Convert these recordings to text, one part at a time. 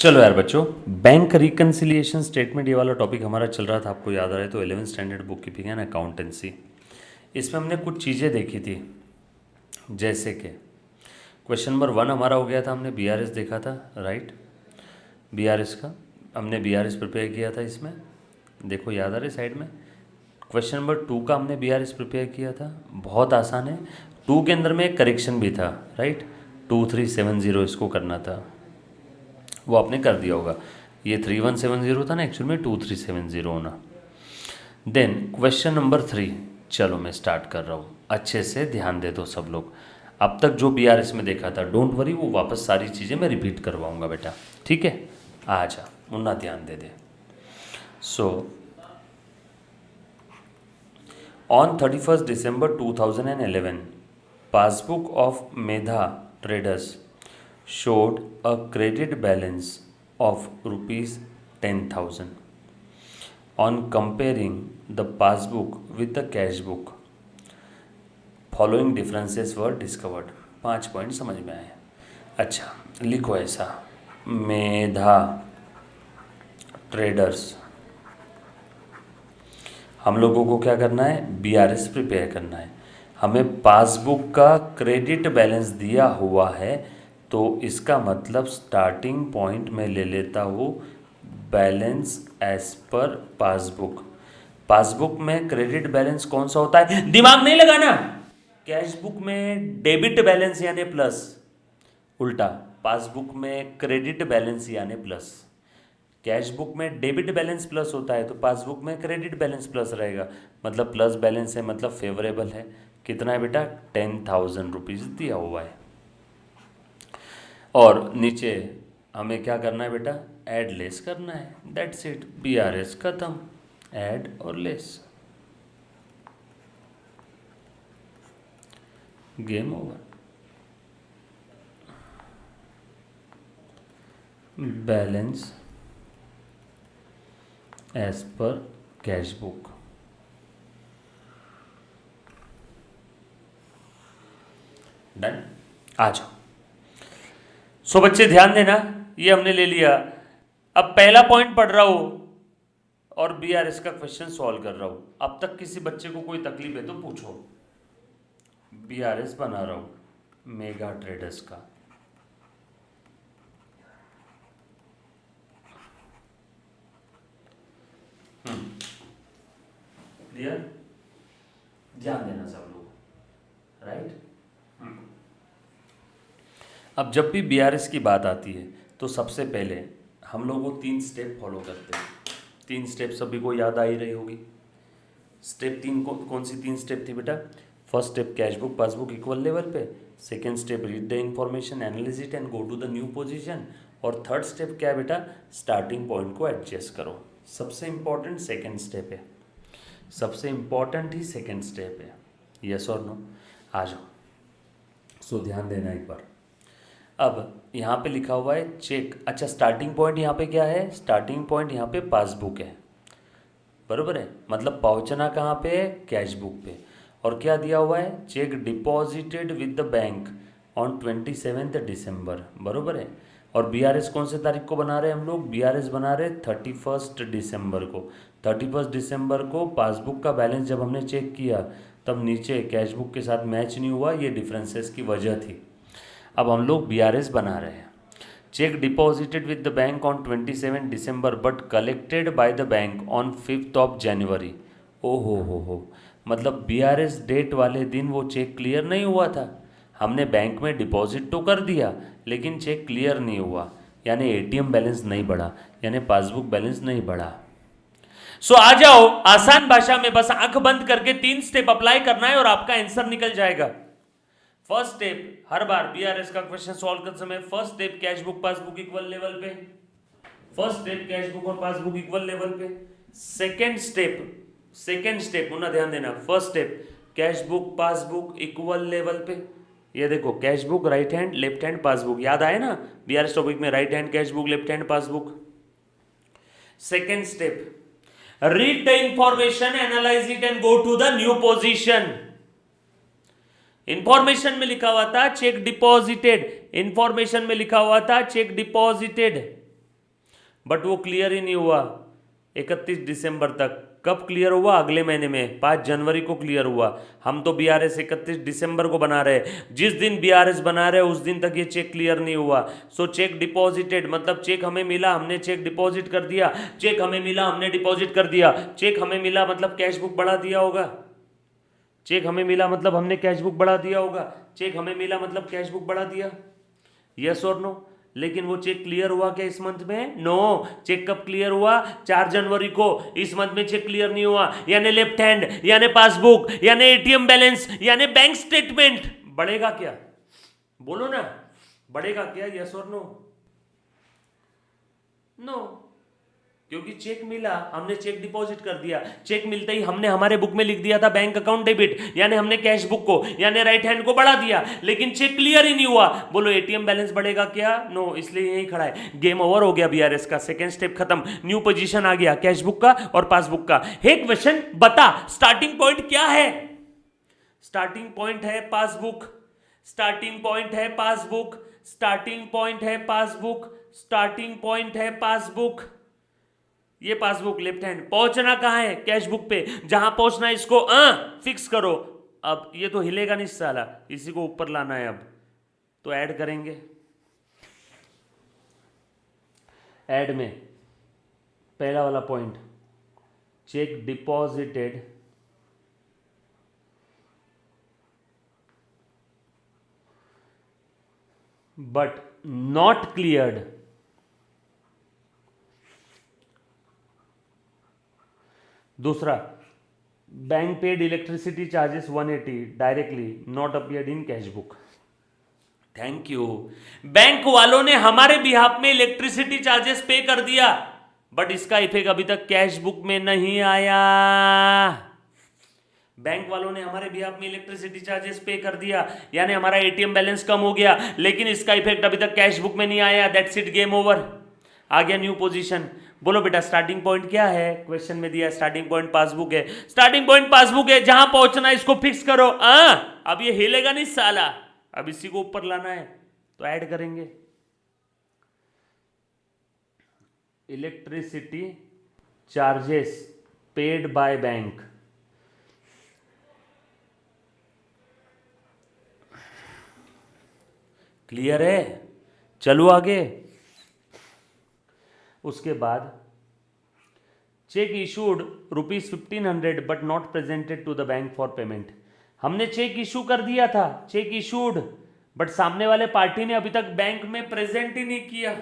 चलो यार बच्चों, बैंक रिकन्सिलिएशन स्टेटमेंट ये वाला टॉपिक हमारा चल रहा था, आपको याद आ रहा है तो 11th standard book keeping and accountancy. इसमें हमने कुछ चीज़ें देखी थी, जैसे कि क्वेश्चन नंबर 1 हमारा हो गया था, हमने बीआरएस देखा था, राइट। बीआरएस का हमने बीआरएस प्रिपेयर किया था, इसमें देखो याद आ रहा है साइड में। क्वेश्चन नंबर 2 का हमने बीआरएस प्रिपेयर किया था, बहुत आसान है। 2 के अंदर में एक करेक्शन भी था, राइट। 2370 इसको करना था, वो आपने कर दिया होगा। ये 3170 था ना, एक्चुअल में 2370 होना। देन क्वेश्चन नंबर 3, चलो मैं स्टार्ट कर रहा हूँ, अच्छे से ध्यान दे दो सब लोग। अब तक जो बीआरएस में देखा था डोंट वरी, वो वापस सारी चीज़ें मैं रिपीट करवाऊँगा बेटा, ठीक है। आ जा मुन्ना, ध्यान दे दे। So on 31st December 2011, passbook of Medha Traders showed a credit balance of rupees 10,000. On comparing the passbook with the cash book, following differences were discovered. 5 point समझ में आए। अच्छा लिखो ऐसा, मेधा ट्रेडर्स, हम लोगों को क्या करना है, बीआरएस प्रिपेयर करना है। हमें पासबुक का क्रेडिट बैलेंस दिया हुआ है, तो इसका मतलब स्टार्टिंग पॉइंट में ले लेता हूँ balance as per passbook. Passbook में क्रेडिट बैलेंस कौन सा होता है, दिमाग नहीं लगाना। कैश बुक में डेबिट बैलेंस यानी प्लस, उल्टा पासबुक में क्रेडिट बैलेंस यानी प्लस। कैश बुक में डेबिट बैलेंस प्लस होता है, तो पासबुक में क्रेडिट बैलेंस प्लस रहेगा, मतलब प्लस बैलेंस है, मतलब फेवरेबल है। कितना है बेटा, 10,000 रुपीज़ दिया हुआ है। और नीचे हमें क्या करना है बेटा, ऐड लेस करना है, दैट्स इट। बीआरएस खत्म, ऐड और less, game over. Balance as पर कैश बुक, डन। आ जाओ। सो बच्चे ध्यान देना, ये हमने ले लिया। अब पहला पॉइंट पढ़ रहा हूं और बीआरएस का क्वेश्चन सॉल्व कर रहा हूं। अब तक किसी बच्चे को कोई तकलीफ है तो पूछो। बीआरएस बना रहा हूं मेगा ट्रेडर्स का, क्लियर, ध्यान देना सब लोग, राइट। अब जब भी बीआरएस की बात आती है तो सबसे पहले हम लोग वो 3 स्टेप फॉलो करते हैं। 3 स्टेप सभी को याद आ ही रही होगी। स्टेप 3 कौन सी 3 स्टेप थी बेटा, first step cash book passbook equal level पे, second step read the information analyse it and go to the new position, और थर्ड स्टेप क्या है बेटा, स्टार्टिंग पॉइंट को एडजस्ट करो। सबसे इंपॉर्टेंट सेकेंड स्टेप है, सबसे इंपॉर्टेंट ही सेकेंड स्टेप है, यस और नो। आ जाओ। सो ध्यान देना एक बार। अब यहाँ पे लिखा हुआ है चेक, अच्छा स्टार्टिंग पॉइंट यहाँ पे क्या है, स्टार्टिंग पॉइंट यहाँ पे पासबुक है, बरोबर है, मतलब पहुँचना कहाँ पे है, कैश बुक पे। और क्या दिया हुआ है, check deposited with the bank on 27 दिसंबर, बरोबर है। और बीआरएस कौन से तारीख को बना रहे हैं हम लोग, बीआरएस बना रहे 31 दिसंबर को। 31 दिसंबर को पासबुक का बैलेंस जब हमने चेक किया तब नीचे कैश बुक के साथ मैच नहीं हुआ, ये डिफरेंसेस की वजह थी। अब हम लोग बीआरएस बना रहे हैं, check deposited with the bank on 27 December but collected by the bank on 5 जनवरी। ओ हो, मतलब बीआरएस डेट वाले दिन वो चेक क्लियर नहीं हुआ था। हमने बैंक में डिपॉजिट तो कर दिया लेकिन चेक क्लियर नहीं हुआ, यानी एटीएम बैलेंस नहीं बढ़ा, यानी पासबुक बैलेंस नहीं बढ़ा। सो आ जाओ, आसान भाषा में बस आंख बंद करके 3 स्टेप अप्लाई करना है और आपका आंसर निकल जाएगा। फर्स्ट स्टेप, हर बार बीआरएस का क्वेश्चन सॉल्व करते समय first step cash book passbook equal level पे, फर्स्ट स्टेप कैश बुक और पासबुक इक्वल लेवल पे। सेकंड स्टेप मुन्ना ध्यान देना, first step cash book passbook equal level पे। ये देखो cash book right hand left hand passbook, याद आए ना बीआरएस टॉपिक में, right hand cash book left hand passbook. Second step read the information analyse it and go to the new position. Information में लिखा हुआ था चेक डिपॉजिटेड, इंफॉर्मेशन में लिखा हुआ था चेक डिपॉजिटेड, बट वो क्लियर ही नहीं हुआ 31 दिसंबर तक। कब क्लियर हुआ? अगले महीने में 5 जनवरी को क्लियर हुआ। हम तो बीआरएस 31 दिसंबर को बना रहे हैं। जिस दिन बीआरएस बना रहे उस दिन तक ये चेक क्लियर नहीं हुआ। सो चेक डिपॉजिटेड मतलब चेक हमें मिला, हमने चेक डिपॉजिट कर दिया। चेक हमें मिला, हमने डिपॉजिट कर दिया। चेक हमें मिला मतलब कैश बुक बढ़ा दिया होगा। चेक हमें मिला मतलब हमने कैश बुक बढ़ा दिया होगा। चेक हमें मिला मतलब कैश बुक बढ़ा दिया। यस और नो? लेकिन वो चेक क्लियर हुआ क्या इस मंथ में? नो। चेक कब क्लियर हुआ? 4 जनवरी को। इस मंथ में चेक क्लियर नहीं हुआ। यानी लेफ्ट हैंड, यानी पासबुक, यानी एटीएम बैलेंस, यानी बैंक स्टेटमेंट बढ़ेगा क्या? बोलो ना, बढ़ेगा क्या? यस और नो? नो, क्योंकि चेक मिला, हमने चेक डिपॉजिट कर दिया। चेक मिलते ही हमने हमारे बुक में लिख दिया था बैंक अकाउंट डेबिट, यानी हमने कैश बुक को यानी राइट हैंड को बढ़ा दिया। लेकिन चेक क्लियर ही नहीं हुआ। बोलो एटीएम बैलेंस बढ़ेगा क्या? नो। इसलिए यही खड़ा है। गेम ओवर हो गया बीआरएस का। सेकंड स्टेप खत्म। न्यू पोजीशन आ गया कैश बुक का और पासबुक का। हे क्वेश्चन बता, स्टार्टिंग पॉइंट क्या है? स्टार्टिंग पॉइंट है पासबुक। स्टार्टिंग पॉइंट है पासबुक। स्टार्टिंग पॉइंट है पासबुक। स्टार्टिंग पॉइंट है पासबुक। ये पासबुक लेफ्ट हैंड। पहुंचना कहां है? कैश बुक पे। जहां पहुंचना है इसको फिक्स करो। अब ये तो हिलेगा नहीं साला, इसी को ऊपर लाना है। अब तो ऐड करेंगे। ऐड में पहला वाला point, cheque deposited but not cleared. दूसरा, bank paid electricity charges 180 directly not appeared in cash book. Thank you. Bank वालों ने हमारे बिहाफ में इलेक्ट्रिसिटी चार्जेस पे कर दिया, बट इसका इफेक्ट अभी तक कैश बुक में नहीं आया। बैंक वालों ने हमारे बिहाफ में इलेक्ट्रिसिटी चार्जेस पे कर दिया, यानी हमारा एटीएम बैलेंस कम हो गया, लेकिन इसका इफेक्ट अभी तक कैश बुक में नहीं आया। That's it, game over. आ गया न्यू पोजीशन। बोलो बेटा स्टार्टिंग पॉइंट क्या है? क्वेश्चन में दिया स्टार्टिंग पॉइंट पासबुक है। स्टार्टिंग पॉइंट पासबुक है, जहां पहुंचना है इसको फिक्स करो। अब ये हिलेगा नहीं साला, अब इसी को ऊपर लाना है तो ऐड करेंगे। Electricity charges paid by bank. Clear है? चलो आगे। उसके बाद cheque issued ₹1500 but not presented to the bank for payment. हमने चेक इशू कर दिया था, चेक इशूड, बट सामने वाले पार्टी ने अभी तक बैंक में प्रेजेंट ही नहीं किया।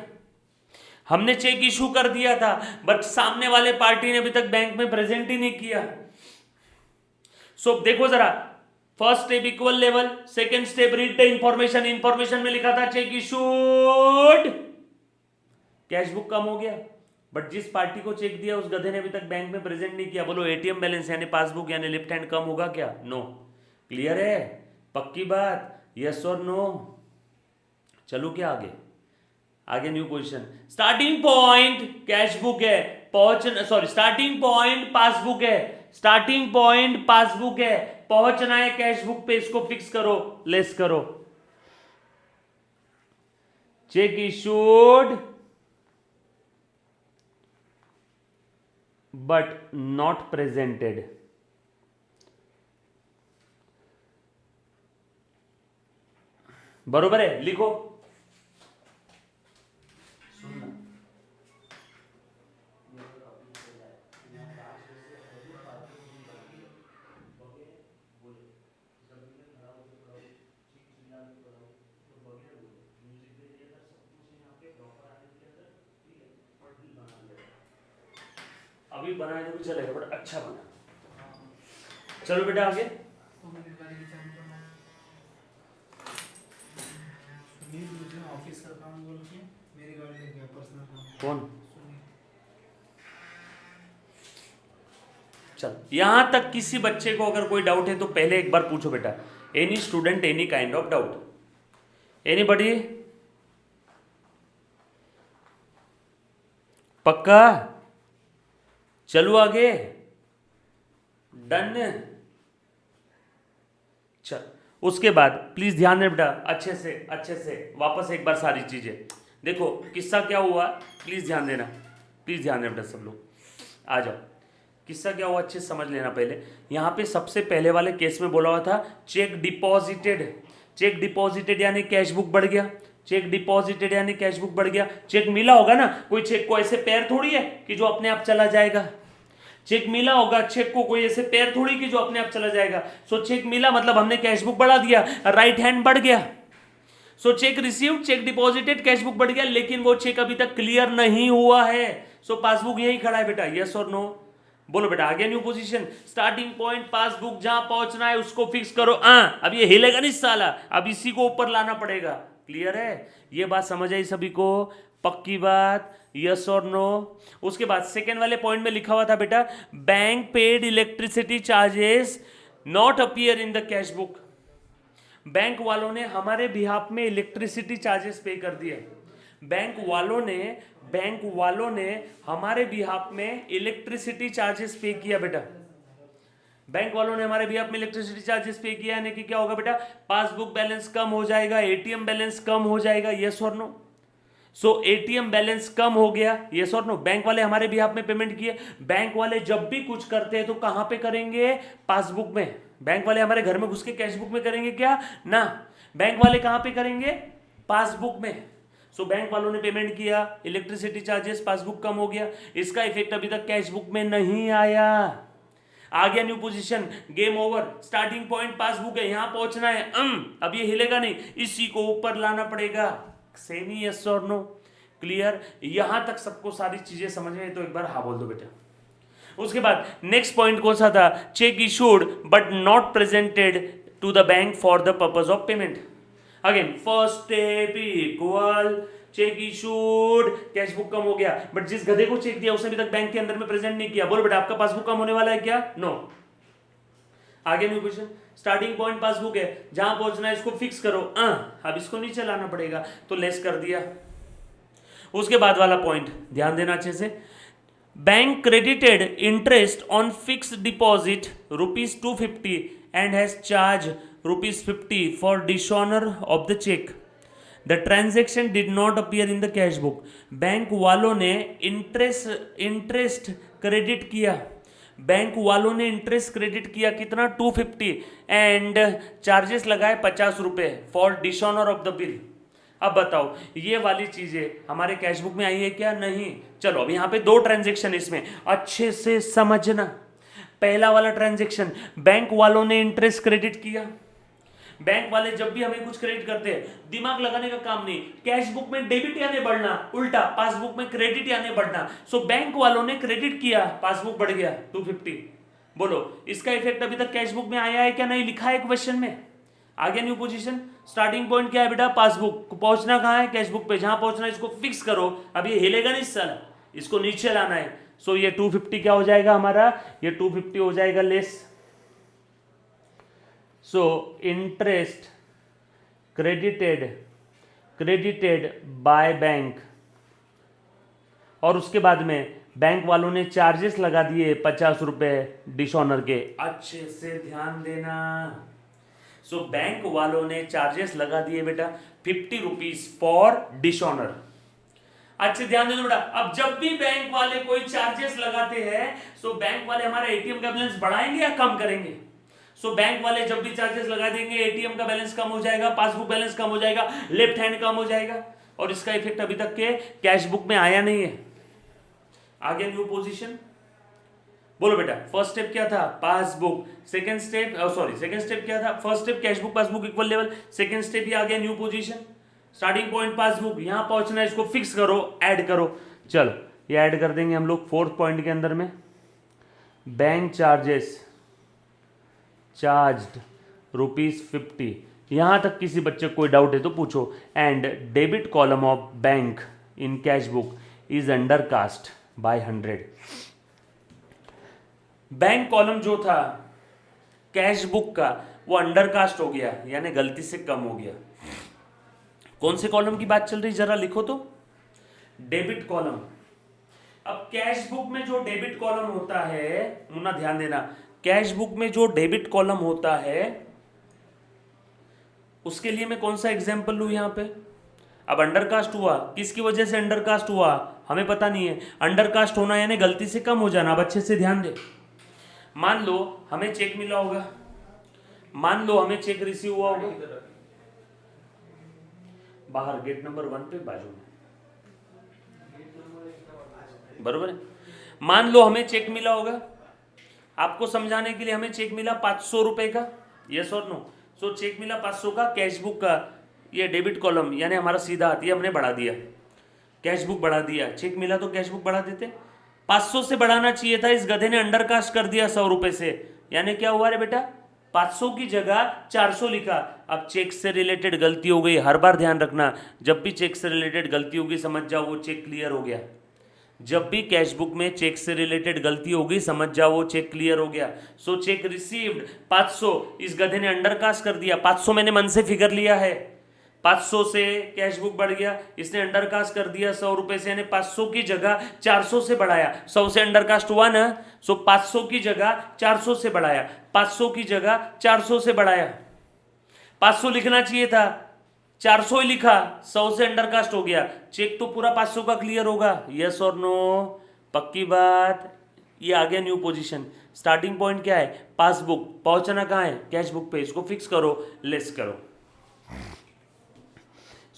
हमने चेक इशू कर दिया था, बट सामने वाले पार्टी ने अभी तक बैंक में प्रेजेंट ही नहीं किया। सो देखो जरा, first step equal level, second step read the information. Information में लिखा था चेक इशूड, कैश बुक कम हो गया, बट जिस पार्टी को चेक दिया उस गधे ने अभी तक बैंक में प्रेजेंट नहीं किया। बोलो एटीएम बैलेंस यानी पासबुक यानी लेफ्ट हैंड कम होगा क्या? नो। क्लियर है? पक्की बात? यस और नो? चलो क्या आगे? आगे new position. Starting point cash book है, पहुंचना स्टार्टिंग पॉइंट पासबुक है। स्टार्टिंग पॉइंट पासबुक है, पहुंचना है कैश बुक पे। इसको फिक्स करो, लेस करो। Cheque issued but not presented. बरोबर है? लिखो। अभी बनाए तो भी चलेगा, बट अच्छा बना। चलो बेटा आगे। ऑफिस का काम बोल के मेरी गाड़ी ले गया, पर्सनल काम। कौन? चल, यहां तक किसी बच्चे को अगर कोई डाउट है तो पहले एक बार पूछो बेटा। Any student any kind of doubt? Anybody? पक्का? चलो आगे। डन? चल, उसके बाद प्लीज ध्यान दें बेटा, अच्छे से वापस एक बार सारी चीजें देखो। किस्सा क्या हुआ प्लीज ध्यान देना। प्लीज ध्यान दें बेटा सब लोग। आ जाओ, किस्सा क्या हुआ अच्छे से समझ लेना। पहले यहाँ पे सबसे पहले वाले केस में बोला हुआ था चेक डिपॉजिटेड। चेक डिपॉजिटेड यानी कैश बुक बढ़ गया। चेक डिपॉजिटेड यानी कैश बुक बढ़ गया। चेक मिला होगा ना, कोई चेक को ऐसे पैर थोड़ी है कि जो अपने आप चला जाएगा। चेक मिला होगा, चेक को कोई ऐसे पैर थोड़ी कि जो अपने आप चला जाएगा। सो चेक मिला मतलब हमने कैश बुक बढ़ा दिया, राइट हैंड बढ़ गया। सो cheque received, check deposited, cash book बढ़ गया, लेकिन वो चेक अभी तक क्लियर नहीं हुआ है। सो पासबुक यही खड़ा है बेटा, यस और नो बोलो बेटा। आगे new position, starting point passbook जहां पहुंचना है उसको फिक्स करो। अब ये हिलेगा नहीं साला, अब इसी को ऊपर लाना पड़ेगा। क्लियर है, ये बात समझ आई सभी को? पक्की बात, यस और नो। उसके बाद सेकेंड वाले पॉइंट में लिखा हुआ था बेटा bank paid electricity charges not appear in the cash book. Bank वालों ने हमारे बिहाफ में इलेक्ट्रिसिटी चार्जेस पे कर दिए। बैंक वालों ने हमारे बिहाफ में इलेक्ट्रिसिटी चार्जेस पे किया बेटा। बैंक वालों ने हमारे बिहाफ में इलेक्ट्रिसिटी चार्जेस पे किया, यानी कि क्या होगा बेटा, पासबुक बैलेंस कम हो जाएगा, एटीएम बैलेंस कम हो जाएगा, यस और नो। सो एटीएम बैलेंस कम हो गया, यस और नो। बैंक वाले हमारे बिहाफ में पेमेंट किए। बैंक वाले जब भी कुछ करते हैं तो कहां पे करेंगे? पासबुक में। बैंक वाले हमारे घर में घुस के कैश बुक में करेंगे क्या? ना, बैंक वाले कहां पे करेंगे? पासबुक में। सो बैंक वालों ने पेमेंट किया, इलेक्ट्रिसिटी चार्जेस, पासबुक कम हो गया। इसका इफेक्ट अभी तक कैश बुक में नहीं आया। आ गया new position, game over. Starting point passbook है, यहां पहुंचना है। अब ये हिलेगा नहीं, इसी को ऊपर लाना पड़ेगा। सेमी यस और नो? क्लियर? यहां तक सबको सारी चीजें समझ में, तो एक बार हाँ बोल दो बेटा। उसके बाद नेक्स्ट पॉइंट कौन सा था? Cheque issued but not presented to the bank for the purpose of payment. Again first step equal cheque issued, cash book कम हो गया, बट जिस गधे को चेक दिया उसने अभी तक बैंक के अंदर में प्रेजेंट नहीं किया। बोलो बेटा, आपका पासबुक कम होने वाला है क्या? नो। आगे new question, starting point passbook है, जहां पहुंचना है इसको फिक्स करो। अब इसको नीचे लाना पड़ेगा, तो लेस कर दिया। उसके बाद वाला पॉइंट ध्यान देना अच्छे से, bank credited interest on fixed deposit ₹250 and has charge ₹50 for dishonour of the cheque. The transaction did not appear in the cash book. Bank वालों ने इंटरेस्ट क्रेडिट किया। बैंक वालों ने इंटरेस्ट क्रेडिट किया कितना? 250 एंड चार्जेस लगाए ₹50 for dishonour of the bill. अब बताओ, ये वाली चीजें हमारे कैश बुक में आई है क्या? नहीं। चलो अब यहां पे दो ट्रांजेक्शन, इसमें अच्छे से समझना। पहला वाला ट्रांजेक्शन, बैंक वालों ने इंटरेस्ट क्रेडिट किया। बैंक वाले जब भी हमें कुछ क्रेडिट करते हैं, दिमाग लगाने का काम नहीं, कैश बुक में डेबिट यानी बढ़ना, उल्टा पासबुक में क्रेडिट यानी बढ़ना। सो बैंक वालों ने क्रेडिट किया, पासबुक बढ़ गया 250। बोलो इसका इफेक्ट अभी तक कैश बुक में आया है क्या? नहीं, लिखा है क्वेश्चन में। आगे न्यू पोजीशन, स्टार्टिंग पॉइंट क्या है बेटा? पासबुक। पहुंचना कहां है? कैश बुक पे। जहां पहुंचना है इसको फिक्स करो। अब ये हिलेगा नहीं साला, इसको नीचे लाना है। सो ये 250 क्या हो जाएगा हमारा? ये 250 हो जाएगा less. So interest credited by bank, और उसके बाद में बैंक वालों ने चार्जेस लगा दिए ₹50 डिसऑनर के। अच्छे से ध्यान देना। सो बैंक वालों ने चार्जेस लगा दिए बेटा ₹50 फॉर डिसऑनर। अच्छे ध्यान दे दो बेटा। अब जब भी बैंक वाले कोई चार्जेस लगाते हैं, सो बैंक वाले हमारा एटीएम का बैलेंस बढ़ाएंगे या कम करेंगे? सो बैंक वाले जब भी चार्जेस लगा देंगे, एटीएम का बैलेंस कम हो जाएगा, पासबुक बैलेंस कम हो जाएगा, लेफ्ट हैंड कम हो जाएगा, और इसका इफेक्ट अभी तक के कैश बुक में आया नहीं है। आगे न्यू पोजीशन, बोलो बेटा। फर्स्ट स्टेप क्या था? पासबुक। सेकंड स्टेप क्या था? First step cash book passbook equal level. Second step ही आ गया new position, starting point passbook, यहां पहुंचना है, इसको फिक्स करो, ऐड करो। चलो ये ऐड कर देंगे हम लोग फोर्थ पॉइंट के अंदर में। Bank charges charged ₹50। यहां तक किसी बच्चे को कोई डाउट है तो पूछो। And debit column of bank in cash book is under cast by 100। Bank column जो था कैश बुक का, वो अंडरकास्ट हो गया, यानी गलती से कम हो गया। कौन से कॉलम की बात चल रही, जरा लिखो तो। Debit column. अब कैश बुक में जो डेबिट कॉलम होता है, मुन्ना ध्यान देना, कैश बुक में जो डेबिट कॉलम होता है उसके लिए मैं कौन सा एग्जाम्पल लूं यहां पे? अब अंडरकास्ट हुआ, किसकी वजह से अंडरकास्ट हुआ हमें पता नहीं है। अंडरकास्ट होना यानी गलती से कम हो जाना। अब अच्छे से ध्यान दे, मान लो हमें चेक मिला होगा, मान लो हमें चेक रिसीव हुआ होगा बाहर गेट नंबर 1 पे बाजू में, बरोबर है। मान लो हमें चेक मिला होगा, आपको समझाने के लिए हमें चेक मिला 500 रुपए का, यस और नो। सो चेक मिला 500 का, कैशबुक का ये डेबिट कॉलम यानी हमारा सीधा हाथ, ये हमने बढ़ा दिया, कैशबुक बढ़ा दिया। चेक मिला तो कैशबुक बढ़ा देते, 500 से बढ़ाना चाहिए था, इस गधे ने अंडरकास्ट कर दिया 100 रुपए से, यानी क्या हुआ रे बेटा, 500 की जगह 400 लिखा। अब चेक से रिलेटेड गलती हो गई, हर बार ध्यान रखना, जब भी चेक से रिलेटेड गलती होगी समझ जाओ वो चेक क्लियर हो गया। जब भी कैशबुक में चेक से रिलेटेड गलती होगी समझ जाओ वो चेक क्लियर हो गया। सो चेक रिसीव्ड 500, इस गधे ने अंडरकास्ट कर दिया, 500 मैंने मन से फिगर लिया है, 500 से कैशबुक बढ़ गया, इसने अंडरकास्ट कर दिया 100 रुपए से, यानी 500 की जगह 400 से बढ़ाया। 100 से अंडरकास्ट हुआ ना, सो 500 की जगह 400 से बढ़ाया, 500 की जगह 400 से बढ़ाया। 500 लिखना चाहिए था, 400 ही लिखा, 100 से अंडरकास्ट हो गया, चेक तो पूरा 500 का क्लियर होगा, यस और नो, पक्की बात। ये आ गया न्यू पोजीशन। स्टार्टिंग पॉइंट क्या है, पासबुक, पहुंचना कहाँ है, कैशबुक पे, इसको फिक्स करो, लेस करो।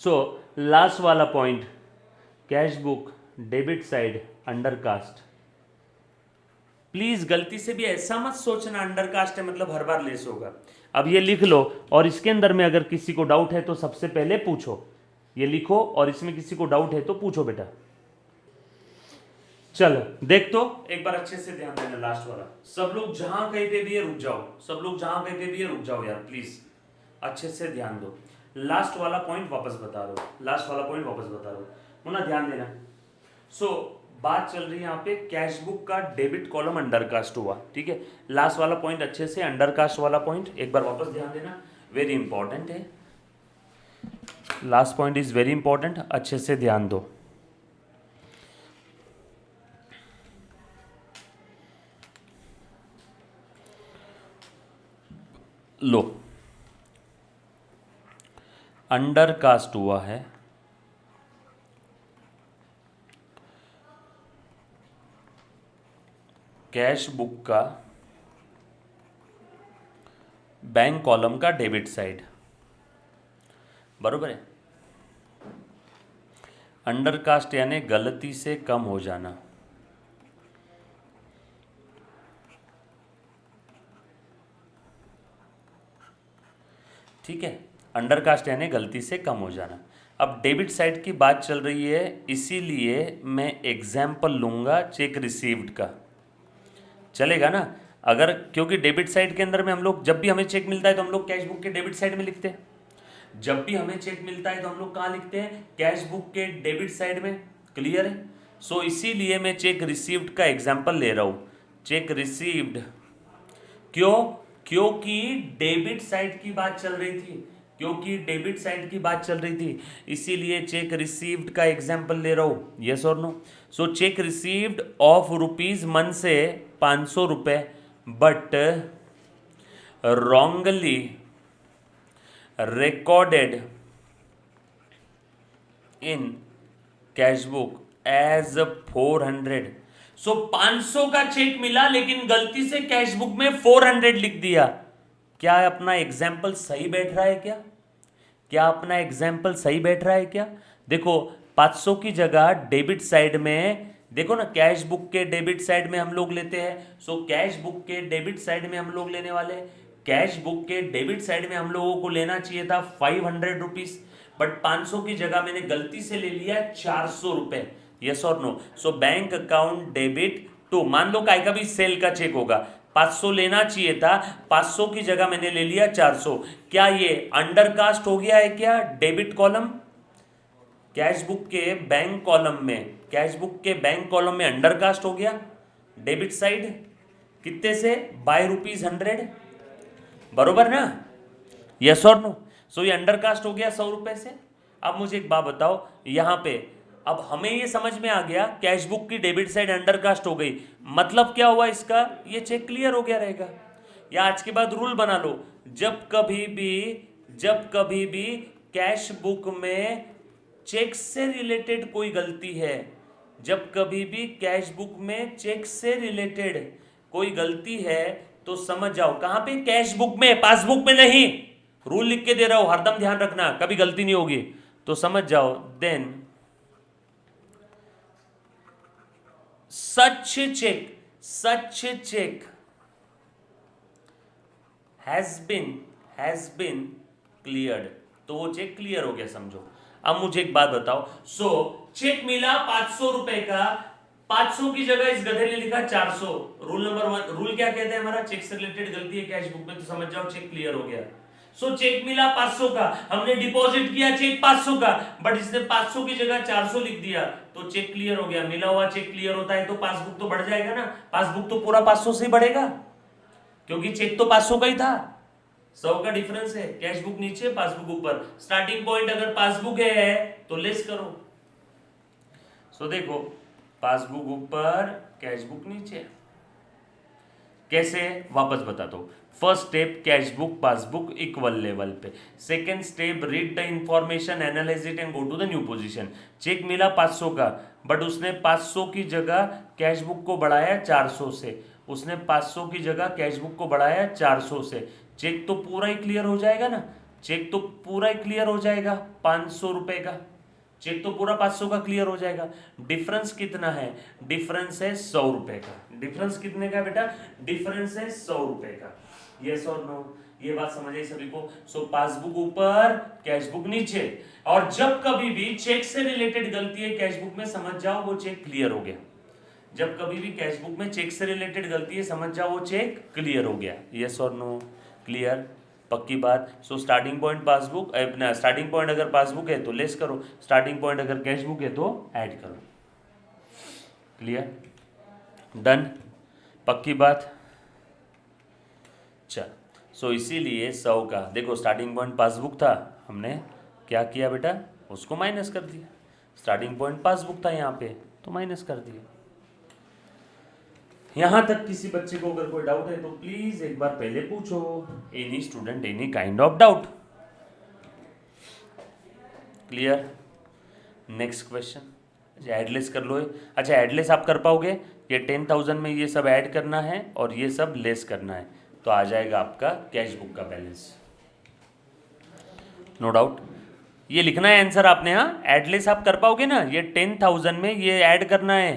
सो लास्ट वाला point, cashbook debit side undercast. Please गलती से भी ऐसा मत सोचना अंडरकास्ट है मतलब हर बार लेस होगा। अब ये लिख लो, और इसके अंदर में अगर किसी को डाउट है तो सबसे पहले पूछो, ये लिखो और इसमें किसी को डाउट है तो पूछो बेटा। चलो देख तो एक बार अच्छे से ध्यान देना, लास्ट वाला। सब लोग जहां कहीं पे भी है रुक जाओ, सब लोग जहां कहीं पे भी है रुक जाओ यार प्लीज, अच्छे से ध्यान दो। लास्ट वाला पॉइंट वापस बता दो, लास्ट वाला पॉइंट वापस बता दो, मुन्ना ध्यान देना। सो बात चल रही है यहाँ पे कैशबुक का डेबिट कॉलम अंडरकास्ट हुआ, ठीक है। लास्ट वाला पॉइंट अच्छे से, अंडरकास्ट वाला पॉइंट एक बार वापस ध्यान देना, वेरी इंपॉर्टेंट है, last point is very important, अच्छे से ध्यान दो। लो, अंडरकास्ट हुआ है कैश बुक का बैंक कॉलम का डेबिट साइड, बरोबर है। अंडरकास्ट यानी गलती से कम हो जाना, ठीक है, अंडरकास्ट यानी गलती से कम हो जाना। अब डेबिट साइड की बात चल रही है, इसीलिए मैं एग्जाम्पल लूंगा चेक रिसीव्ड का, चलेगा ना। अगर क्योंकि डेबिट साइड के अंदर में हम लोग जब भी हमें चेक मिलता है तो हम लोग कैश बुक के डेबिट साइड में लिखते हैं, जब भी हमें चेक मिलता है तो हम लोग कहाँ लिखते हैं, कैश बुक के डेबिट साइड में, क्लियर है। सो इसीलिए मैं चेक रिसीव्ड का एग्जाम्पल ले रहा हूँ, चेक रिसीव्ड, क्यों, क्योंकि डेबिट साइड की बात चल रही थी, क्योंकि डेबिट साइड की बात चल रही थी, इसीलिए चेक रिसीव्ड का एग्जाम्पल ले रहा हूँ, यस और no. So cheque received of rupees मन से 500 रुपए, but wrongly recorded in cashbook as 400। सो 500 का चेक मिला लेकिन गलती से कैशबुक में 400 लिख दिया। क्या अपना एग्जाम्पल सही बैठ रहा है क्या, क्या अपना एग्जाम्पल सही बैठ रहा है क्या। देखो 500 की जगह डेबिट साइड में, देखो ना कैश बुक के डेबिट साइड में हम लोग लेते हैं, सो कैश बुक के डेबिट साइड में हम लोग लेने वाले, कैश बुक के डेबिट साइड में हम लोगों को लेना चाहिए था 500 रुपीज, बट 500 की जगह मैंने गलती से ले लिया 400 रुपए, यस और no. So bank account debit to, मान लो काय का भी सेल का चेक होगा, 500 लेना चाहिए था, 500 की जगह मैंने ले लिया 400। क्या ये अंडरकास्ट हो गया है क्या डेबिट कॉलम, कैश बुक के बैंक कॉलम में, कैश बुक के बैंक कॉलम में अंडरकास्ट हो गया डेबिट साइड, कितने से, बाय ₹100, बरोबर ना, यस और नो। सो ये अंडरकास्ट हो गया 100 रुपए से। अब मुझे एक बात बताओ यहाँ पे, अब हमें ये समझ में आ गया कैश बुक की डेबिट साइड अंडरकास्ट हो गई, मतलब क्या हुआ इसका, ये चेक क्लियर हो गया रहेगा। या आज के बाद रूल बना लो, जब कभी भी कैश बुक में चेक से रिलेटेड कोई गलती है, जब कभी भी कैश बुक में चेक से रिलेटेड कोई गलती है तो समझ जाओ कहां पे, कैश बुक में, पासबुक में नहीं। रूल लिख के दे रहा हूं, हरदम ध्यान रखना, कभी गलती नहीं होगी, तो समझ जाओ then such cheque has been cleared, तो वो चेक क्लियर हो गया समझो। अब मुझे एक बात बताओ, चेक मिला 500 रुपए का, 500 की जगह इस गधे ने लिखा 400। रूल नंबर 1, रूल क्या कहते हैं हमारा, चेक से रिलेटेड गलती है कैश बुक में, तो समझ जाओ चेक क्लियर हो गया। चेक मिला 500 का, हमने डिपॉजिट किया चेक 500 का, बट इसने 500 की जगह 400 लिख दिया, तो चेक क्लियर हो गया। मिला हुआ चेक क्लियर होता है तो पासबुक तो बढ़ जाएगा ना, पासबुक तो पूरा 500 से ही बढ़ेगा, क्योंकि चेक तो 500 का ही था। 100 का डिफरेंस है, कैश बुक नीचे पासबुक ऊपर, स्टार्टिंग पॉइंट अगर पासबुक है तो लेस करो। देखो पासबुक ऊपर कैश बुक नीचे, कैसे वापस बताता हूं। First step cash book passbook equal level पे, second step read the information, analyse it and go to the new position. Cheque मिला 500 का, बट उसने 500 की जगह कैश बुक को बढ़ाया 400 से, उसने 500 की जगह कैश बुक को बढ़ाया 400 से, चेक तो पूरा ही क्लियर हो जाएगा ना, चेक तो पूरा ही क्लियर हो जाएगा 500 रुपए का, चेक तो पूरा 500 का क्लियर हो जाएगा। डिफरेंस कितना है, डिफरेंस है 100 रुपए का। डिफरेंस कितने का बेटा, डिफरेंस है 100 रुपए का। यस और नो, ये बात समझ आई सभी को। पासबुक ऊपर कैश बुक नीचे, और जब कभी भी चेक से रिलेटेड गलती है कैश बुक में, समझ जाओ वो चेक क्लियर हो गया। जब कभी भी कैश बुक में चेक से रिलेटेड गलती है, समझ जाओ वो चेक क्लियर हो गया। यस और नो, क्लियर, पक्की बात। स्टार्टिंग पॉइंट पासबुक, अपना स्टार्टिंग पॉइंट अगर पासबुक है तो लेस करो, स्टार्टिंग पॉइंट अगर कैश बुक है तो ऐड करो। क्लियर, डन, पक्की बात। चल, इसीलिए 100 का देखो स्टार्टिंग पॉइंट पासबुक था, हमने क्या किया बेटा, उसको माइनस कर दिया। स्टार्टिंग पॉइंट पासबुक था यहाँ पे तो माइनस कर दिया। यहां तक किसी बच्चे को अगर कोई डाउट है तो प्लीज एक बार पहले पूछो, any student any kind of doubt. Clear, next question. Add less कर लो। अच्छा, एडलेस आप कर पाओगे, ये 10,000 में ये सब ऐड करना है और ये सब लेस करना है, तो आ जाएगा आपका कैश बुक का बैलेंस, नो डाउट। ये लिखना है आंसर आपने, हाँ, एडलेस आप कर पाओगे ना, ये 10,000 में ये ऐड करना है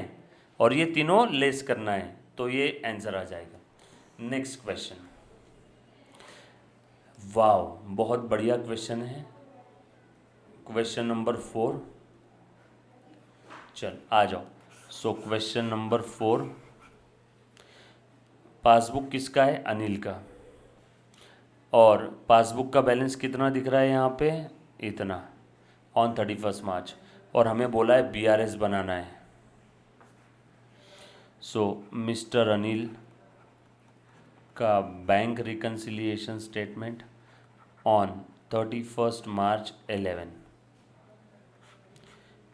और ये तीनों लेस करना है, तो ये आंसर आ जाएगा। नेक्स्ट क्वेश्चन, वाओ बहुत बढ़िया क्वेश्चन है, क्वेश्चन नंबर 4। चल आ जाओ। क्वेश्चन नंबर 4, पासबुक किसका है, अनिल का, और पासबुक का बैलेंस कितना दिख रहा है यहाँ पे, इतना, ऑन 31 मार्च, और हमें बोला है BRS बनाना है। मिस्टर अनिल का bank reconciliation statement on 31 March 11,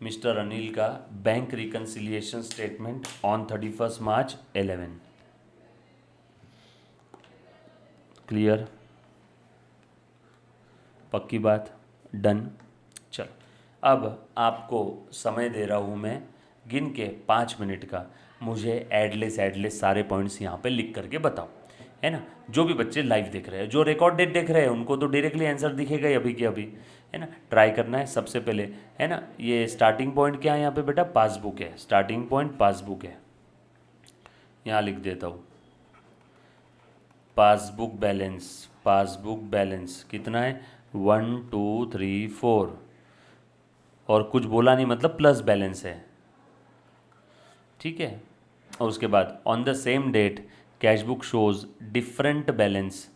Mister Anil का bank reconciliation statement on 31 March 11। Clear, पक्की बात, डन। चल, अब आपको समय दे रहा हूँ मैं गिन के 5 मिनट का, मुझे एडलेस सारे पॉइंट्स यहाँ पे लिख करके बताओ, है ना। जो भी बच्चे लाइव देख रहे हैं, जो रिकॉर्डेड देख रहे हैं, उनको तो डायरेक्टली आंसर दिखेगा ही अभी के अभी, है ना। ट्राई करना है सबसे पहले, है ना। ये स्टार्टिंग पॉइंट क्या है यहाँ पे बेटा, पासबुक है, स्टार्टिंग पॉइंट पासबुक है, यहाँ लिख देता हूँ पासबुक बैलेंस कितना है, 1 2 3 4, और कुछ बोला नहीं मतलब प्लस बैलेंस है, ठीक है। और उसके बाद on the same date cash book shows different balance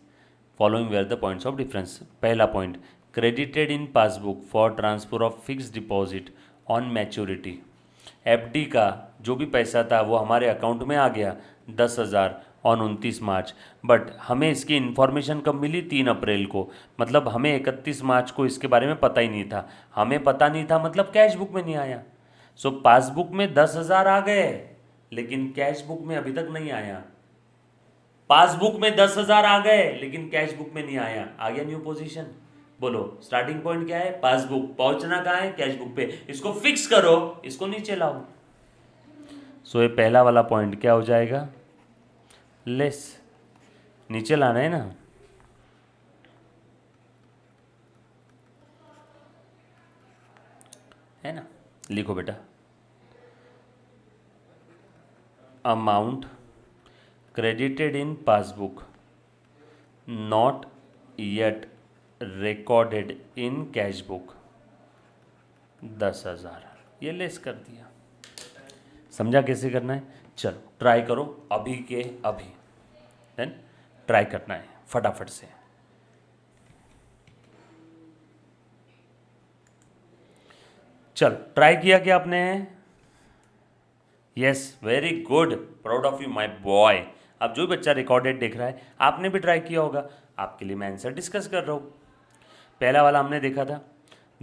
following where the points of difference. पहला point, credited in passbook for transfer of fix deposit on maturity. FD का जो भी पैसा था वो हमारे अकाउंट में आ गया 10,000 ऑन 29 मार्च, बट हमें इसकी इन्फॉर्मेशन कब मिली, 3 अप्रैल को, मतलब हमें 31 मार्च को इसके बारे में पता ही नहीं था। हमें पता नहीं था मतलब कैश बुक में नहीं आया। पासबुक में 10,000 आ गए लेकिन कैश बुक में अभी तक नहीं आया। पासबुक में 10,000 आ गए लेकिन कैश बुक में नहीं आया, आ गया न्यू पोजीशन। बोलो स्टार्टिंग पॉइंट क्या है, पासबुक, पहुंचना कहाँ है, कैश बुक पे, इसको फिक्स करो, इसको नीचे लाओ। सो ये पहला वाला पॉइंट क्या हो जाएगा, लेस, नीचे लाना है ना। है ना, लिखो बेटा, amount credited in passbook not yet recorded in cash book 10,000, ये लेस कर दिया। समझा कैसे करना है, चलो ट्राई करो अभी के अभी, देन ट्राई करना है फटाफट से। चलो ट्राई किया क्या आपने, yes very good, proud of you my boy. अब जो बच्चा रिकॉर्डेड देख रहा है आपने भी ट्राई किया होगा, आपके लिए मैं आंसर डिस्कस कर रहा हूँ। पहला वाला हमने देखा था,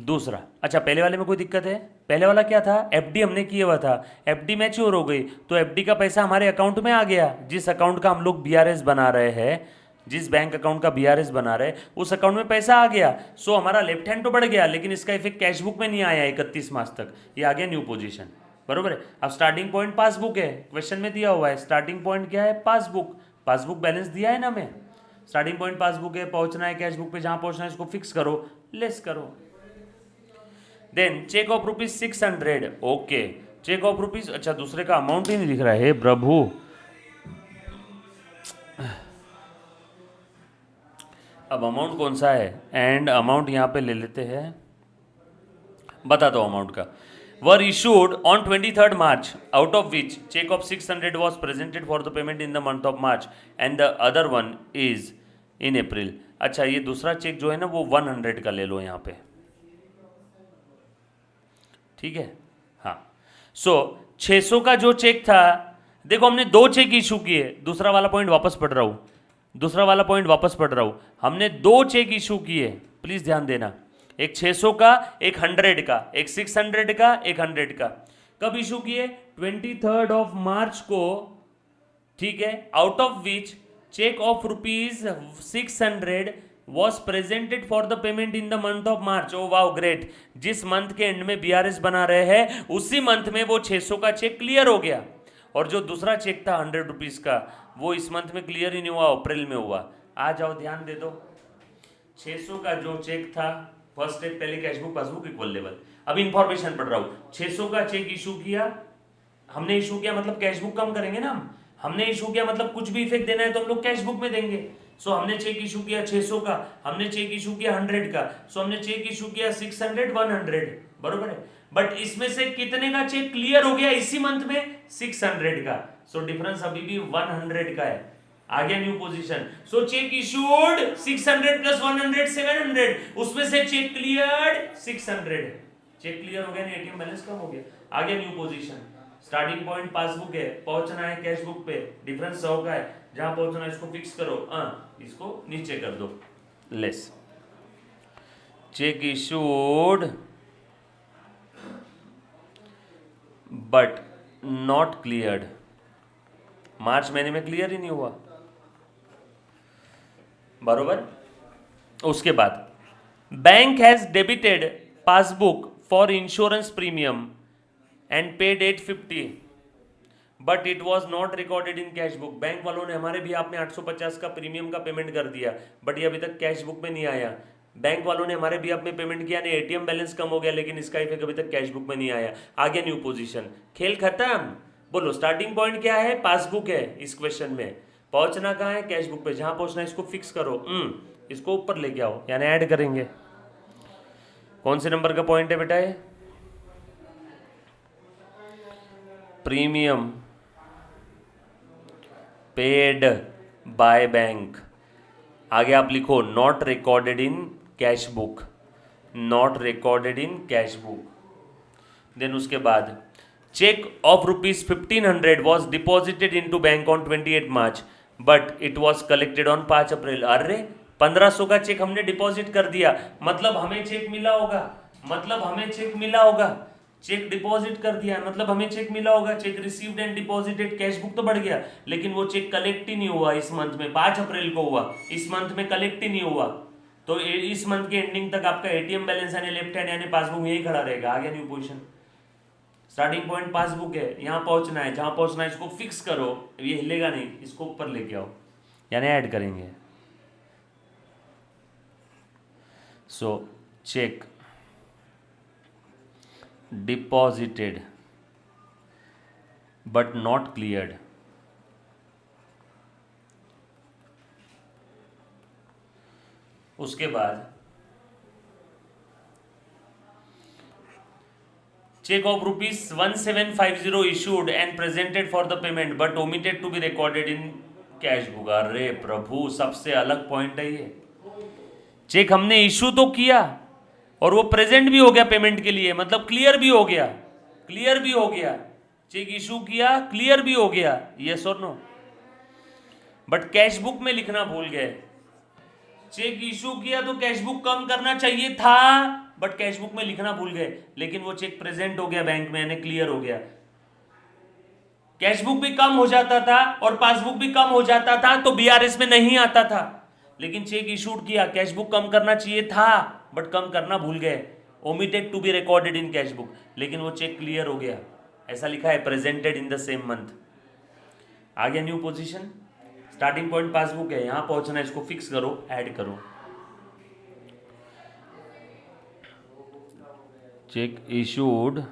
दूसरा, अच्छा पहले वाले में कोई दिक्कत है, पहले वाला क्या था, एफडी हमने किया हुआ था, एफडी मैच्योर हो गई तो एफडी का पैसा हमारे अकाउंट में आ गया, जिस अकाउंट का हम लोग बीआरएस बना रहे हैं, जिस बैंक अकाउंट का बीआरएस बना रहे हैं उस अकाउंट में पैसा आ गया। सो हमारा लेफ्ट हैंड तो बढ़ गया, लेकिन इसका इफेक्ट कैश बुक में नहीं आया 31 मार्च तक, ये आ गया न्यू पोजीशन, बरोबर है। अब स्टार्टिंग पॉइंट पासबुक है, क्वेश्चन में दिया हुआ है स्टार्टिंग पॉइंट क्या है, पासबुक, पासबुक बैलेंस दिया है ना हमें, स्टार्टिंग पॉइंट पासबुक है, पहुंचना है कैश बुक पे, जहां पहुंचना है इसको फिक्स करो, लेस करो। Then cheque of ₹600, okay, cheque of rupees, अच्छा दूसरे का अमाउंट ही नहीं दिख रहा है, प्रभु। अब अमाउंट कौन सा है, एंड अमाउंट यहाँ पे ले लेते हैं, बता दो अमाउंट का। Were issued on 23rd March, out of which cheque of 600 was presented for the payment in the month of March and the other one is in April. अच्छा ये दूसरा चेक जो है ना वो 100 का ले लो यहाँ पे, ठीक है, हाँ। सो 600 का जो चेक था, देखो हमने 2 चेक इशू किए, दूसरा वाला पॉइंट वापस पढ़ रहा हूँ, दूसरा वाला पॉइंट वापस पढ़ रहा हूँ, हमने 2 चेक इशू किए, प्लीज ध्यान देना, एक 600 का, एक 100 का, एक 600 का, एक 100 का। कब इशू किए, 23rd मार्च को, ठीक है, out of which cheque of ₹600 was presented for the payment in the month of March। Oh wow great, जिस मंथ के एंड में बीआरएस बना रहे हैं उसी मंथ में वो 600 का चेक क्लियर हो गया, और जो दूसरा चेक था ₹100 का वो इस मंथ में क्लियर ही नहीं हुआ, अप्रैल में हुआ। आ जाओ ध्यान दे दो, 600 का जो चेक था, फर्स्ट स्टेप पहले कैशबुक पासबुक इक्वल लेवल, अब इंफॉर्मेशन पढ़ रहा हूँ, 600 का चेक इशू किया हमने, इशू किया मतलब कैशबुक कम करेंगे ना हमने इशू किया मतलब कुछ भी इफेक्ट देना है तो हम लोग कैशबुक में देंगे। सो हमने चेक इशू किया 600 का, हमने चेक इशू किया 100 का, सो हमने चेक इशू किया 600 100, बरोबर है। बट इसमें से कितने का चेक क्लियर हो गया इसी मंथ में, 600 का, सो डिफरेंस अभी भी 100 का है, आ गया new position. So check issued 600 plus 100 700, उसमें से चेक क्लियर्ड 600, चेक क्लियर हो गया, एटीएम बैलेंस कम हो गया, आ गया new position. Starting point passbook है, पहुंचना है कैश बुक पे, डिफरेंस 100 का है, जहां पहुंचना है इसको फिक्स करो, इसको नीचे कर दो, less. Cheque issued but not cleared, March महीने में क्लियर ही नहीं हुआ, बरोबर। उसके बाद bank has debited passbook for insurance premium and paid 850 but it was not recorded in cash book. Bank वालों ने हमारे भी आप में 850 का प्रीमियम का पेमेंट कर दिया, बट ये अभी तक कैश बुक में नहीं आया। बैंक वालों ने हमारे भी आप में पेमेंट किया, नहीं एटीएम बैलेंस कम हो गया, लेकिन इसका इफेक्ट अभी तक कैश बुक में नहीं आया, आ गया न्यू पोजीशन। खेल खत्म। बोलो स्टार्टिंग पॉइंट क्या है, पासबुक है इस क्वेश्चन में, पहुंचना कहाँ है, कैश बुक पे, जहां पहुंचना है इसको फिक्स करो, इसको ऊपर लेके आओ, यानी ऐड करेंगे। कौन से नंबर का पॉइंट है बेटा ये, प्रीमियम पेड बाय बैंक। आगे आप लिखो not recorded in cash book, not recorded in cash book. Then उसके बाद cheque of ₹1500 was deposited into bank on 28 March but it was collected on 5 April. अरे 1500 का चेक हमने deposit कर दिया, मतलब हमें चेक मिला होगा, मतलब हमें चेक मिला होगा, चेक डिपॉजिट कर दिया मतलब हमें चेक मिला होगा, check received and deposited, cash book तो बढ़ गया, लेकिन वो चेक कलेक्ट ही नहीं हुआ इस मंथ में, 5 अप्रैल को हुआ, इस मंथ में कलेक्ट ही नहीं हुआ। तो इस मंथ के एंडिंग तक आपका एटीएम बैलेंस यानी लेफ्ट हैंड यानी पासबुक यही खड़ा रहेगा। आ गया new position. Starting point passbook है, यहाँ पहुंचना है, जहां पहुंचना है इसको फिक्स करो, ये हिलेगा नहीं, इसको ऊपर लेके आओ यानी ऐड करेंगे। So cheque deposited but not cleared, उसके बाद cheque of ₹1750 issued and presented for the payment but omitted to be recorded in cash book. अरे प्रभु, सबसे अलग पॉइंट है ये। चेक हमने इशू तो किया और वो प्रेजेंट भी हो गया पेमेंट के लिए, मतलब क्लियर भी हो गया, क्लियर भी हो गया। चेक इशू किया, क्लियर भी हो गया, यस और नो, बट कैश बुक में लिखना भूल गए। चेक इशू किया तो कैश बुक कम करना चाहिए था, बट कैश बुक में लिखना भूल गए, लेकिन वो चेक प्रेजेंट हो गया बैंक में यानी क्लियर हो गया। कैश बुक भी कम हो जाता था और पासबुक भी कम हो जाता था तो बीआरएस में नहीं आता था, लेकिन चेक इशूड किया, कैश बुक कम करना चाहिए था बट कम करना भूल गए, omitted to be recorded in cash book, लेकिन वो चेक क्लियर हो गया, ऐसा लिखा है presented in the same month. आ गया new position. Starting point passbook है, यहां पहुंचना है, इसको फिक्स करो, ऐड करो। Cheque issued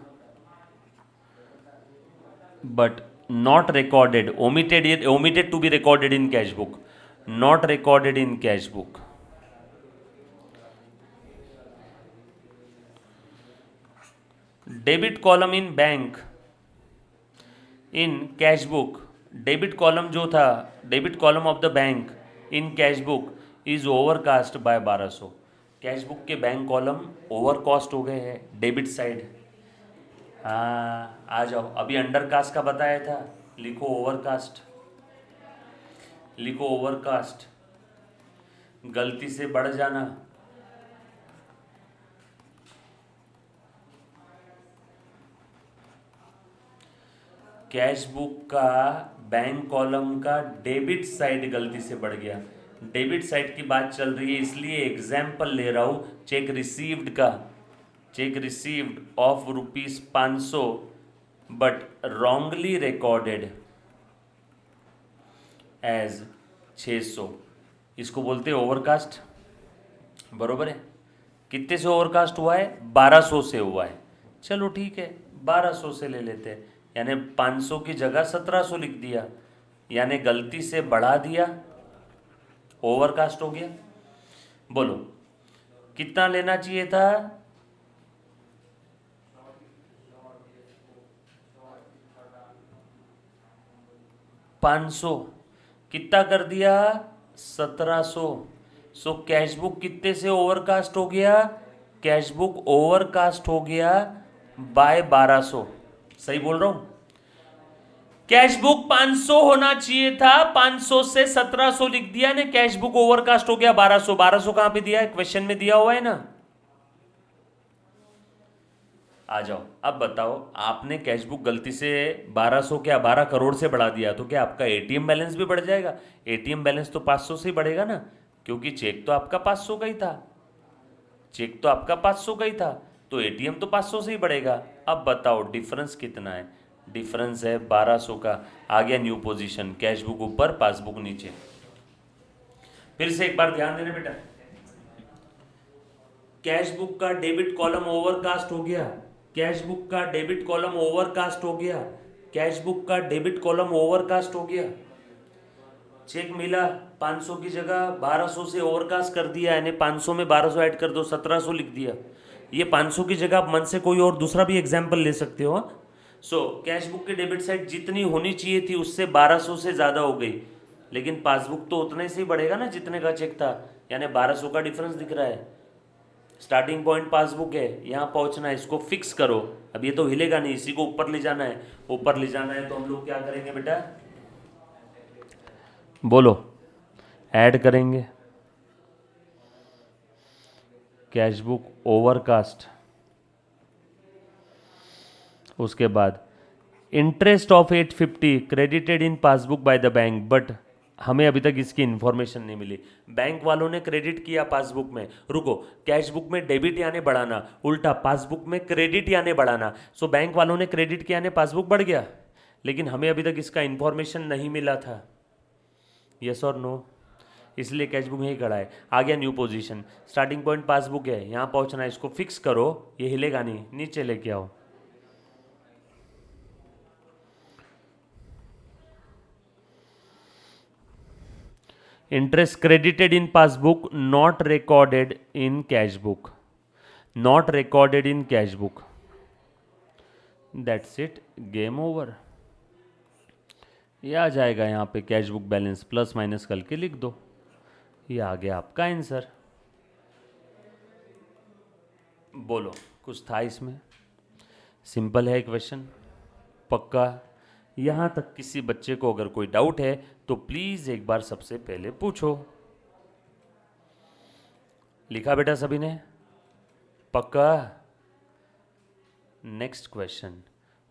but not recorded, omitted to be recorded in cash book, not recorded in cash book। Debit column in bank in cash book, debit column जो था, debit column of the bank in cash book is overcast bye 1200। Cash book के bank column overcast हो गए हैं debit side. हाँ आ जाओ, अभी undercast का बताया था, लिखो ओवरकास्ट, लिखो ओवरकास्ट, गलती से बढ़ जाना, कैश बुक का बैंक कॉलम का डेबिट साइड गलती से बढ़ गया। डेबिट साइड की बात चल रही है इसलिए एग्जाम्पल ले रहा हूं, चेक रिसीव्ड का, cheque received of ₹500 but wrongly recorded as 600, इसको बोलते हैं ओवरकास्ट, बरोबर है। कितने से ओवरकास्ट हुआ है? 1200 से हुआ है। चलो ठीक है, 1200 से ले लेते हैं, यानी 500 की जगह 1700 लिख दिया, यानी गलती से बढ़ा दिया, ओवरकास्ट हो गया। बोलो कितना लेना चाहिए था? 500, कितना कर दिया? 1700। सो कैश बुक कितने से ओवरकास्ट हो गया? कैश बुक ओवरकास्ट हो गया बाय 1200। सही बोल रहा हूं? कैश बुक 500 होना चाहिए था, 500 से 1700 लिख दिया ने, कैश बुक ओवरकास्ट हो गया 1200। 1200 कहां पे दिया है? क्वेश्चन में दिया हुआ है ना। आ जाओ, अब बताओ, आपने कैश बुक गलती से 1200 क्या 12 करोड़ से बढ़ा दिया तो क्या आपका एटीएम बैलेंस भी बढ़ जाएगा? एटीएम बैलेंस तो 500 से ही बढ़ेगा ना, क्योंकि चेक तो आपका 500 का ही था, चेक तो आपका 500 का ही था, तो एटीएम तो 500 से ही बढ़ेगा। अब बताओ डिफरेंस कितना है? डिफरेंस है 1200 का। आ गया न्यू पोजीशन, कैश बुक ऊपर पासबुक नीचे। फिर से एक बार ध्यान देना बेटा, कैश बुक का डेबिट कॉलम ओवरकास्ट हो गया, कैश बुक का डेबिट कॉलम ओवरकास्ट हो गया, कैश बुक का डेबिट कॉलम ओवरकास्ट हो गया। चेक मिला 500 की जगह 1200 से ओवरकास्ट कर दिया, यानी 500 में 1200 ऐड कर दो, 1700 लिख दिया। ये 500 की जगह आप मन से कोई और दूसरा भी एग्जाम्पल ले सकते हो। सो कैश बुक की डेबिट साइड जितनी होनी चाहिए थी उससे 1200 से ज़्यादा हो गई, लेकिन पासबुक तो उतने से ही बढ़ेगा ना जितने का चेक था, यानी 1200 का डिफरेंस दिख रहा है। स्टार्टिंग पॉइंट पासबुक है, यहाँ पहुँचना है, इसको फिक्स करो। अब ये तो हिलेगा नहीं, इसी को ऊपर ले जाना है। ऊपर ले जाना है तो हम लोग क्या करेंगे बेटा? बोलो, ऐड करेंगे। कैश बुक ओवरकास्ट, उसके बाद interest of 850 credited in passbook by the bank but हमें अभी तक इसकी इन्फॉर्मेशन नहीं मिली। बैंक वालों ने क्रेडिट किया पासबुक में, रुको, कैश बुक में डेबिट यानी बढ़ाना, उल्टा पासबुक में क्रेडिट यानी बढ़ाना। सो बैंक वालों ने क्रेडिट किया यानी पासबुक बढ़ गया, लेकिन हमें अभी तक इसका इन्फॉर्मेशन नहीं मिला था। यस और नो? इसलिए कैश बुक यही खड़ा है। आ गया new position, starting point passbook है, यहाँ पहुँचना है, इसको फिक्स करो, ये हिलेगा नहीं, नीचे लेके आओ। Interest credited in passbook, not recorded in cash book, not recorded in cash book, that's it, game over. ये आ जाएगा यहाँ पे cash book balance, plus minus करके लिख दो, ये आ गया आपका आंसर। बोलो, कुछ था इसमें? सिंपल है क्वेश्चन, पक्का। यहाँ तक किसी बच्चे को अगर कोई डाउट है तो प्लीज़ एक बार सबसे पहले पूछो। लिखा बेटा सभी ने? पक्का। नेक्स्ट क्वेश्चन,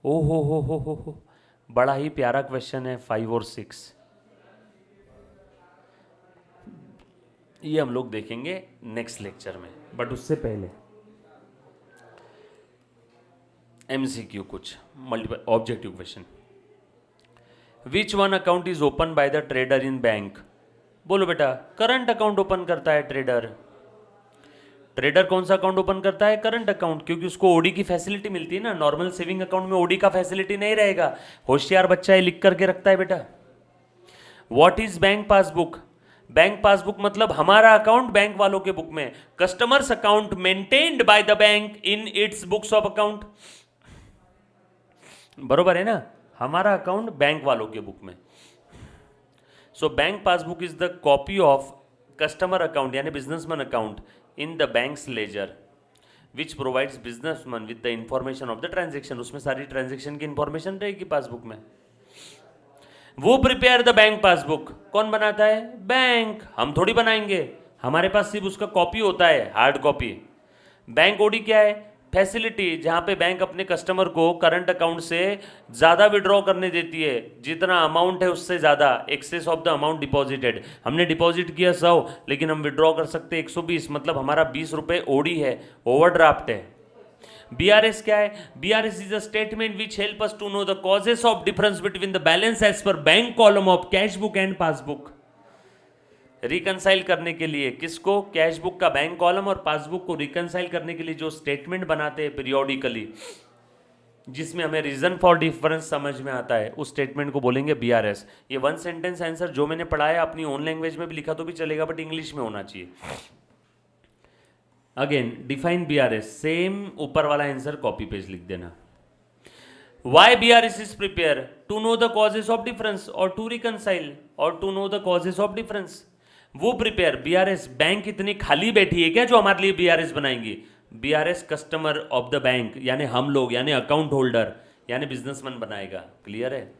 ओ हो, बड़ा ही प्यारा क्वेश्चन है, 5 और 6। ये हम लोग देखेंगे नेक्स्ट लेक्चर में, बट उससे पहले MCQ कुछ multiple objective question. Which one account is open by the trader in bank? बोलो बेटा, करंट अकाउंट ओपन करता है ट्रेडर। ट्रेडर कौन सा अकाउंट ओपन करता है? करंट अकाउंट, क्योंकि उसको ओडी की फैसिलिटी मिलती है ना। नॉर्मल सेविंग अकाउंट में ओडी का फैसिलिटी नहीं रहेगा। होशियार बच्चा है, लिख करके रखता है बेटा। What is bank passbook? Bank passbook मतलब हमारा अकाउंट बैंक वालों के बुक में, customers account maintained by the bank in its books of account. बरोबर है ना, हमारा अकाउंट बैंक वालों के बुक में। So bank passbook is the copy of customer account यानी businessman account in the bank's ledger which provides businessman with the information of the transaction. उसमें सारी ट्रांजेक्शन की इंफॉर्मेशन रहेगी पासबुक में। वो प्रिपेयर द बैंक पासबुक, कौन बनाता है? बैंक। हम थोड़ी बनाएंगे, हमारे पास सिर्फ उसका कॉपी होता है, हार्ड कॉपी। बैंक ओडी क्या है? फैसिलिटी, जहां पे बैंक अपने कस्टमर को करंट अकाउंट से ज़्यादा विड्रॉ करने देती है, जितना अमाउंट है उससे ज़्यादा, excess of the amount deposited. हमने डिपॉजिट किया 100, लेकिन हम विड्रॉ कर सकते हैं 120, मतलब हमारा 20 रुपये ओडी है, ओवरड्राफ्ट है। BRS क्या है? BRS is a statement which help us to know the causes of difference between the balance as per bank column of cash book and passbook. Reconcile करने के लिए किसको? कैश बुक का bank column और passbook को reconcile करने के लिए जो स्टेटमेंट बनाते हैं पीरियोडिकली, जिसमें हमें रीजन फॉर डिफरेंस समझ में आता है, उस स्टेटमेंट को बोलेंगे BRS। ये 1 सेंटेंस आंसर जो मैंने पढ़ाया अपनी ओन लैंग्वेज में भी लिखा तो भी चलेगा, बट इंग्लिश में होना चाहिए। अगेन डिफाइन BRS, सेम ऊपर वाला आंसर कॉपी पेज लिख देना। Why BRS is prepared? To know the causes of difference or to reconcile or to know the causes of difference. वो प्रिपेयर BRS, बैंक इतनी खाली बैठी है क्या जो हमारे लिए BRS बनाएंगी? BRS customer of the bank यानी हम लोग, यानी अकाउंट होल्डर, यानी बिजनेसमैन बनाएगा। क्लियर है?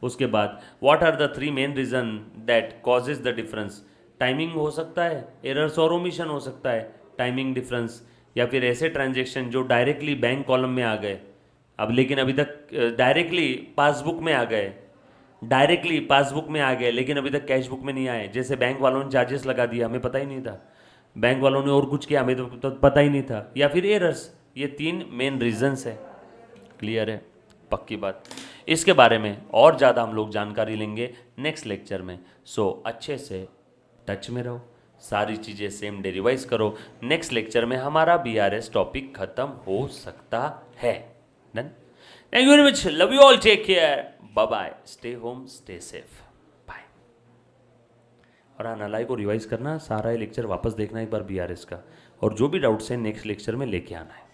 उसके बाद what are the 3 main reason that causes the difference? Timing हो सकता है, एरर्स और ओमिशन हो सकता है, टाइमिंग डिफरेंस, या फिर ऐसे ट्रांजेक्शन जो डायरेक्टली बैंक कॉलम में आ गए, अब लेकिन अभी तक डायरेक्टली पासबुक में आ गए, डायरेक्टली पासबुक में आ गए लेकिन अभी तक कैश बुक में नहीं आए। जैसे बैंक वालों ने चार्जेस लगा दिया, हमें पता ही नहीं था, बैंक वालों ने और कुछ किया, हमें तो पता ही नहीं था, या फिर एरर्स। ये 3 मेन रीजंस है। क्लियर है? पक्की बात। इसके बारे में और ज़्यादा हम लोग जानकारी लेंगे नेक्स्ट लेक्चर में। सो अच्छे से टच में रहो, सारी चीज़ें सेम डे रिवाइज करो। नेक्स्ट लेक्चर में हमारा BRS टॉपिक खत्म हो सकता है। Done? Thank you very much, love you all, take care, bye bye, stay home, stay safe, bye. और हाँ, नालाई को रिवाइज करना, सारा लेक्चर वापस देखना एक बार BRS का, और जो भी डाउट्स हैं नेक्स्ट लेक्चर में लेके आना है।